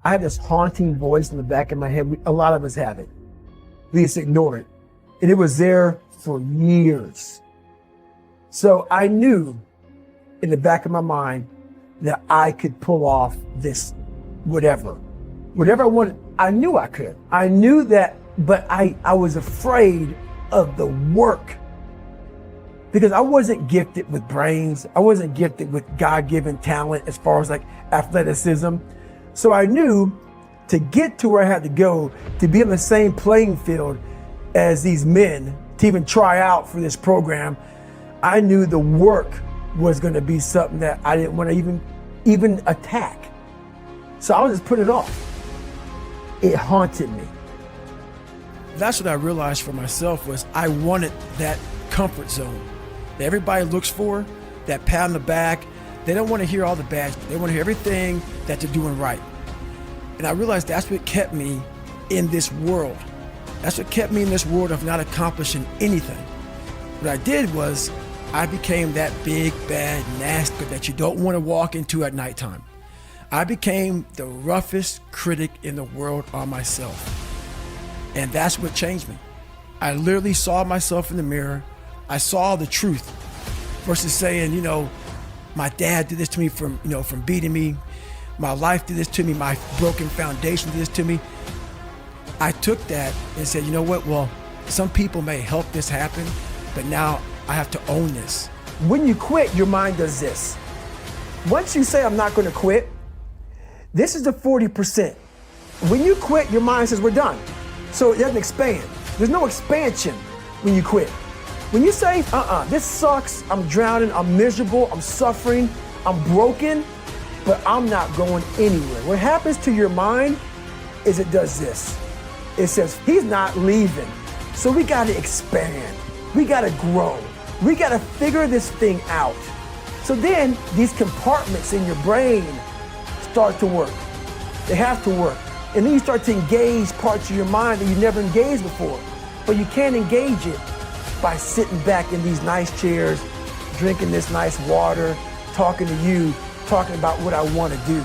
I had this haunting voice in the back of my head. A lot of us have it. We just ignore it. And it was there for years. So I knew in the back of my mind that I could pull off this whatever I wanted. I knew I could. I knew that, but I was afraid of the work because I wasn't gifted with brains. I wasn't gifted with God-given talent as far as like athleticism. So I knew to get to where I had to go, to be on the same playing field as these men, to even try out for this program, I knew the work was going to be something that I didn't want to even attack. So I was just putting it off. It haunted me. That's what I realized for myself was I wanted that comfort zone that everybody looks for, that pat on the back. They don't want to hear all the bad. They want to hear everything that they're doing right. And I realized that's what kept me in this world. That's what kept me in this world of not accomplishing anything. What I did was I became that big, bad, nasty that you don't want to walk into at nighttime. I became the roughest critic in the world on myself. And that's what changed me. I literally saw myself in the mirror. I saw the truth versus saying, you know, my dad did this to me from beating me. My life did this to me. My broken foundation did this to me. I took that and said, you know what? Well, some people may help this happen, but now I have to own this. When you quit, your mind does this. Once you say, I'm not going to quit, this is the 40%. When you quit, your mind says, we're done. So it doesn't expand. There's no expansion when you quit. When you say, this sucks, I'm drowning, I'm miserable, I'm suffering, I'm broken, but I'm not going anywhere. What happens to your mind is it does this. It says, he's not leaving. So we got to expand. We got to grow. We got to figure this thing out. So then these compartments in your brain start to work. They have to work. And then you start to engage parts of your mind that you never engaged before. But you can't engage it by sitting back in these nice chairs, drinking this nice water, talking to you, talking about what I want to do.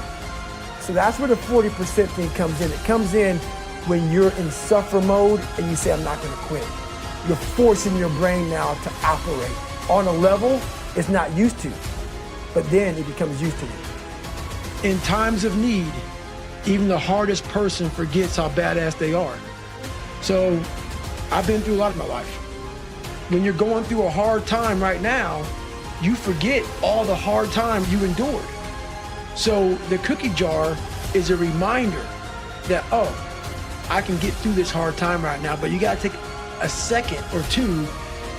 So that's where the 40% thing comes in. It comes in when you're in suffer mode and you say, I'm not going to quit. You're forcing your brain now to operate on a level it's not used to, but then it becomes used to it. In times of need, even the hardest person forgets how badass they are. So I've been through a lot of my life. When you're going through a hard time right now, you forget all the hard time you endured. So the cookie jar is a reminder that, oh, I can get through this hard time right now, but you gotta take a second or two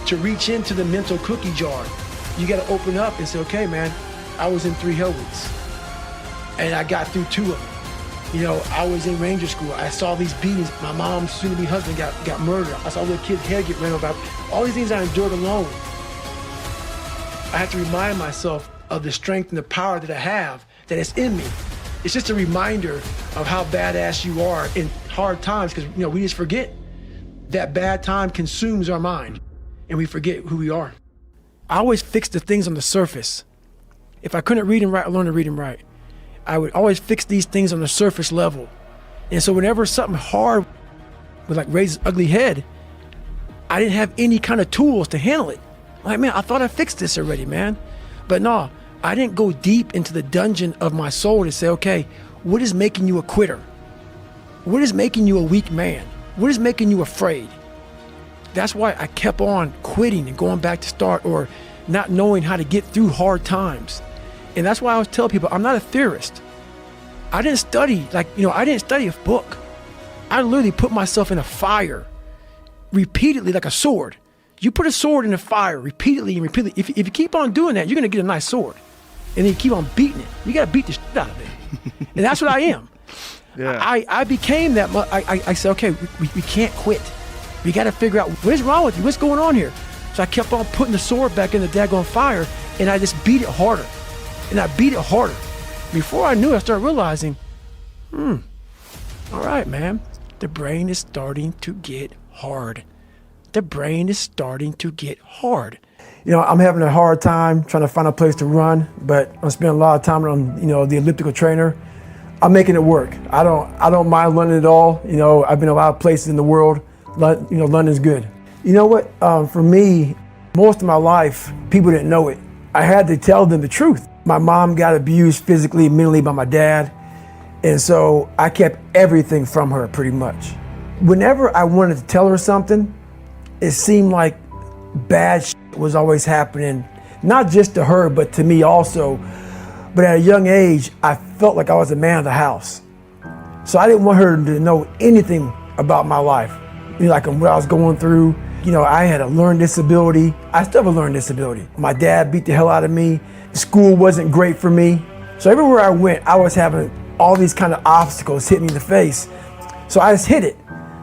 to reach into the mental cookie jar. You gotta open up and say, okay, man, I was in 3 hell weeks and I got through 2 of them. You know, I was in Ranger School. I saw these beatings. My mom's soon-to-be husband got murdered. I saw a little kid's head get ran over. All these things I endured alone. I have to remind myself of the strength and the power that I have, that it's in me. It's just a reminder of how badass you are in hard times, because we just forget that bad time consumes our mind and we forget who we are. I always fix the things on the surface. If I couldn't read and write, I learned to read and write. I would always fix these things on the surface level. And so whenever something hard would like raise its ugly head, I didn't have any kind of tools to handle it. Like, man, I thought I fixed this already, man. But no, I didn't go deep into the dungeon of my soul to say, okay, what is making you a quitter? What is making you a weak man? What is making you afraid? That's why I kept on quitting and going back to start, or not knowing how to get through hard times. And that's why I always tell people, I'm not a theorist. I didn't study, I didn't study a book. I literally put myself in a fire repeatedly like a sword. You put a sword in the fire repeatedly and repeatedly. If you keep on doing that, you're gonna get a nice sword. And then you keep on beating it. You gotta beat the shit out of it. And that's what I am. Yeah. I became that. I said, okay, we can't quit. We gotta figure out what is wrong with you, what's going on here. So I kept on putting the sword back in the daggone fire, and I just beat it harder. And I beat it harder. Before I knew it, I started realizing, all right, man, the brain is starting to get hard. The brain is starting to get hard. I'm having a hard time trying to find a place to run, but I'm spending a lot of time on, the elliptical trainer. I'm making it work. I don't mind London at all. You know, I've been a lot of places in the world. You know, London's good. You know what? For me, most of my life, people didn't know it. I had to tell them the truth. My mom got abused physically and mentally by my dad. And so I kept everything from her pretty much. Whenever I wanted to tell her something, it seemed like bad shit was always happening, not just to her, but to me also. But at a young age, I felt like I was a man of the house. So I didn't want her to know anything about my life. You know, like what I was going through. You know, I had a learning disability. I still have a learning disability. My dad beat the hell out of me. School wasn't great for me. So everywhere I went, I was having all these kind of obstacles hit me in the face. So I just hit it.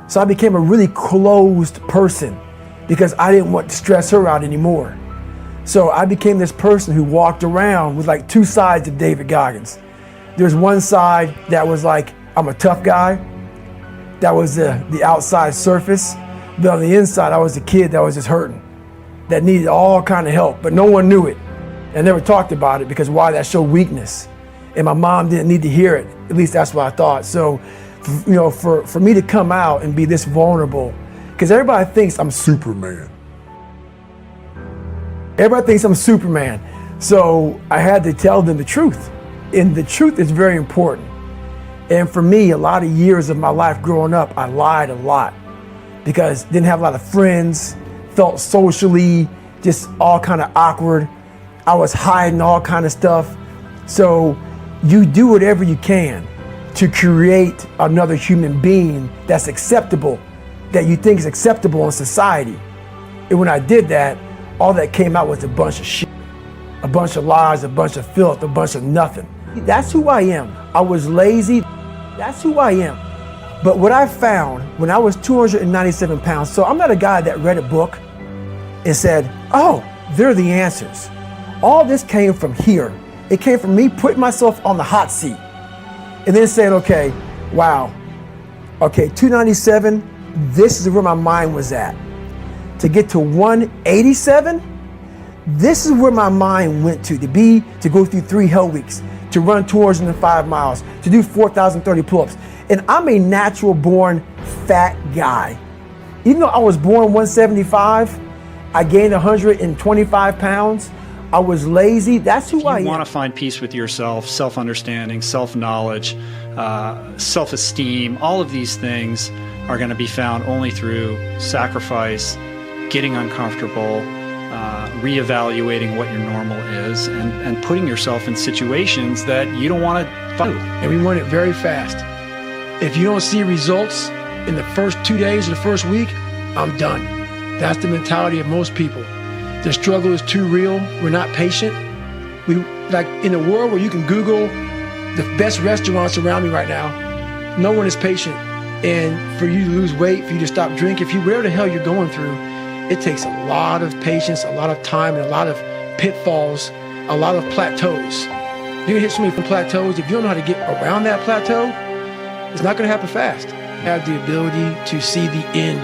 So I became a really closed person because I didn't want to stress her out anymore. So I became this person who walked around with like two sides of David Goggins. There's one side that was like, I'm a tough guy. That was the outside surface. But on the inside, I was a kid that was just hurting, that needed all kind of help, but no one knew it. And never talked about it because why? That showed weakness. And my mom didn't need to hear it. At least that's what I thought. So, you know, for me to come out and be this vulnerable, because everybody thinks I'm Superman. Everybody thinks I'm Superman. So I had to tell them the truth. And the truth is very important. And for me, a lot of years of my life growing up, I lied a lot because didn't have a lot of friends, felt socially just all kind of awkward. I was hiding all kind of stuff. So you do whatever you can to create another human being that's acceptable, that you think is acceptable in society. And when I did that, all that came out was a bunch of shit, a bunch of lies, a bunch of filth, a bunch of nothing. That's who I am. I was lazy. That's who I am. But what I found when I was 297 pounds, so I'm not a guy that read a book and said, oh, they're the answers. All this came from here. It came from me putting myself on the hot seat and then saying, okay, wow, okay, 297, this is where my mind was at. To get to 187, this is where my mind went to go through 3 hell weeks, to run 205 miles, to do 4,030 pull-ups. And I'm a natural born fat guy. Even though I was born 175, I gained 125 pounds. I was lazy. That's who I am. You want to find peace with yourself, self-understanding, self-knowledge, self-esteem. All of these things are going to be found only through sacrifice, getting uncomfortable, reevaluating what your normal is, and putting yourself in situations that you don't want to do. And we want it very fast. If you don't see results in the first 2 days or the first week, I'm done. That's the mentality of most people. The struggle is too real. We're not patient. We, like in a world where you can Google the best restaurants around me right now, no one is patient. And for you to lose weight, for you to stop drinking, if you whatever the hell you're going through, it takes a lot of patience, a lot of time, and a lot of pitfalls, a lot of plateaus. You're gonna hit so many plateaus. If you don't know how to get around that plateau, it's not gonna happen fast. I have the ability to see the end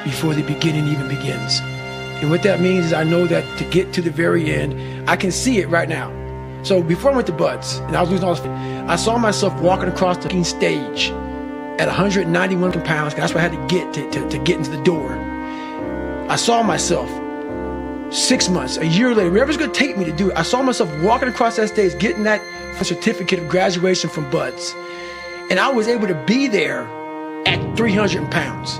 before the beginning even begins. And what that means is I know that to get to the very end, I can see it right now. So before I went to Buds, and I was losing all this, I saw myself walking across the stage at 191 pounds, because that's what I had to get to get into the door. I saw myself 6 months, a year later, wherever it's gonna take me to do it, I saw myself walking across that stage, getting that certificate of graduation from Buds. And I was able to be there at 300 pounds.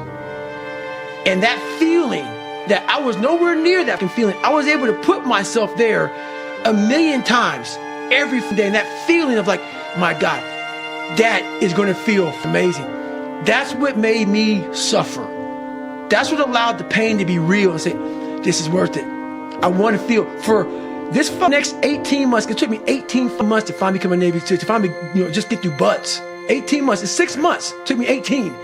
And that feeling, that I was nowhere near that feeling, I was able to put myself there 1,000,000 times every day. And that feeling of like, my God, that is gonna feel amazing. That's what made me suffer. That's what allowed the pain to be real and say, this is worth it. I want to feel for this next 18 months. It took me 18 months to finally become a Navy SEAL, to finally, just get through Buds. 18 months, it's 6 months. It took me 18.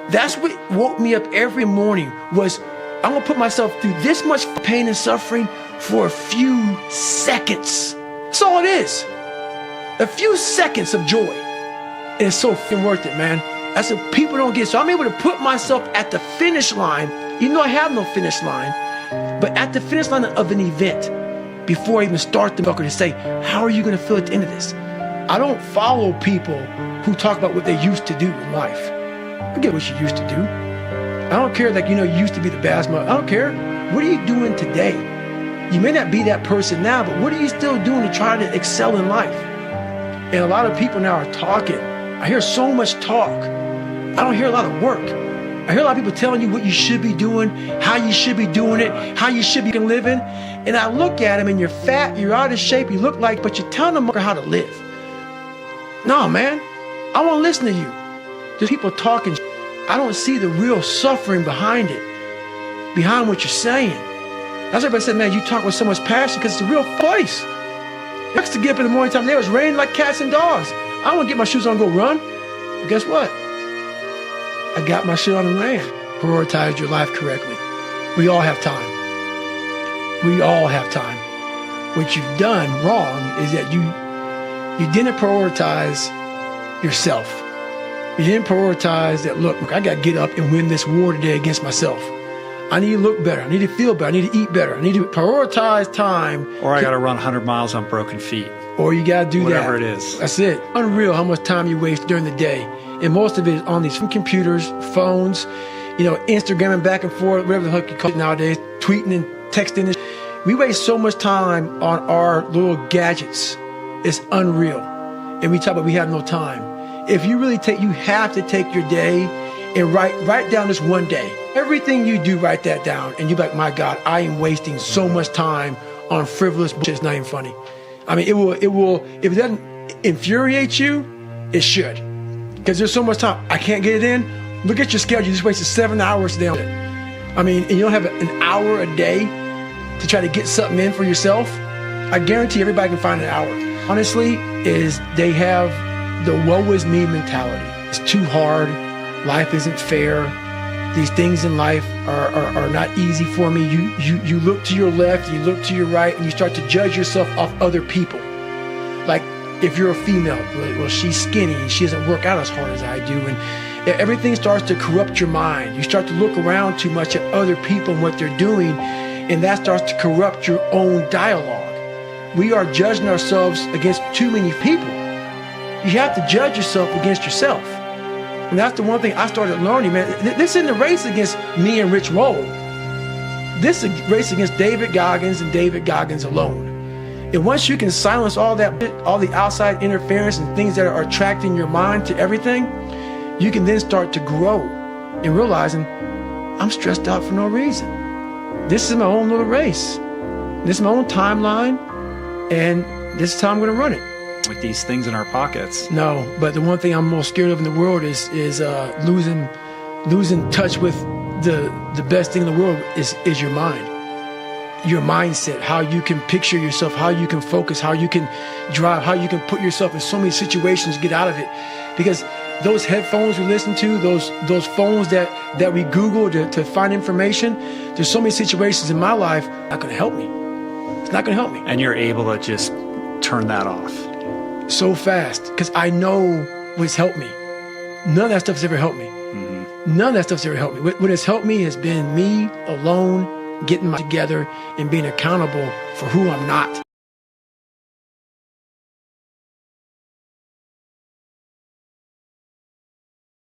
That's what woke me up every morning was, I'm gonna put myself through this much pain and suffering for a few seconds. That's all it is. A few seconds of joy. And it's so worth it, man. That's what people don't get. So I'm able to put myself at the finish line, even though I have no finish line, but at the finish line of an event before I even start the book, to say, how are you going to feel at the end of this? I don't follow people who talk about what they used to do in life. Forget what you used to do. I don't care that, you used to be the bass mother. I don't care. What are you doing today? You may not be that person now, but what are you still doing to try to excel in life? And a lot of people now are talking. I hear so much talk. I don't hear a lot of work. I hear a lot of people telling you what you should be doing, how you should be doing it, how you should be living. And I look at them and you're fat, you're out of shape, you look like, but you're telling them how to live. No, man, I won't listen to you. There's people talking. I don't see the real suffering behind it, behind what you're saying. That's why everybody said, man, you talk with so much passion because it's a real place. I used to get up in the morning time, it was raining like cats and dogs. I want to get my shoes on and go run. But guess what? I got my shit on and ran. Prioritize your life correctly. We all have time. We all have time. What you've done wrong is that you didn't prioritize yourself. You didn't prioritize that, look, I got to get up and win this war today against myself. I need to look better. I need to feel better. I need to eat better. I need to prioritize time. Or I got to run 100 miles on broken feet. Or you got to do whatever that. It is. That's it. Unreal how much time you waste during the day. And most of it is on these computers, phones, Instagramming back and forth, whatever the heck you call it nowadays, tweeting and texting. We waste so much time on our little gadgets. It's unreal. And we talk about we have no time. If you really you have to take your day and write down this one day. Everything you do, write that down. And you're like, my God, I am wasting so much time on frivolous bullshit. It's not even funny. I mean, it will, if it doesn't infuriate you, it should. Because there's so much time. I can't get it in. Look at your schedule. You just wasted 7 hours down there. I mean, and you don't have an hour a day to try to get something in for yourself. I guarantee everybody can find an hour. Honestly, they have the woe is me mentality. It's too hard. Life isn't fair. These things in life are not easy for me. You look to your left, you look to your right, and you start to judge yourself off other people. Like, if you're a female, well, she's skinny and she doesn't work out as hard as I do. And everything starts to corrupt your mind. You start to look around too much at other people and what they're doing, and that starts to corrupt your own dialogue. We are judging ourselves against too many people. You have to judge yourself against yourself. And that's the one thing I started learning, man. This isn't a race against me and Rich Roll. This is a race against David Goggins and David Goggins alone. And once you can silence all the outside interference and things that are attracting your mind to everything, you can then start to grow and realizing, I'm stressed out for no reason. This is my own little race. This is my own timeline, and this is how I'm going to run it. With these things in our pockets. No, but the one thing I'm most scared of in the world is losing touch with the best thing in the world is your mind. Your mindset, how you can picture yourself, how you can focus, how you can drive, how you can put yourself in so many situations to get out of it. Because those headphones we listen to, those phones that we Google to find information, there's so many situations in my life not going to help me. It's not going to help me. And you're able to just turn that off. So fast, because I know what's helped me. None of that stuff's ever helped me. Mm-hmm. None of that stuff's ever helped me. What has helped me has been me alone, getting my together and being accountable for who I'm not.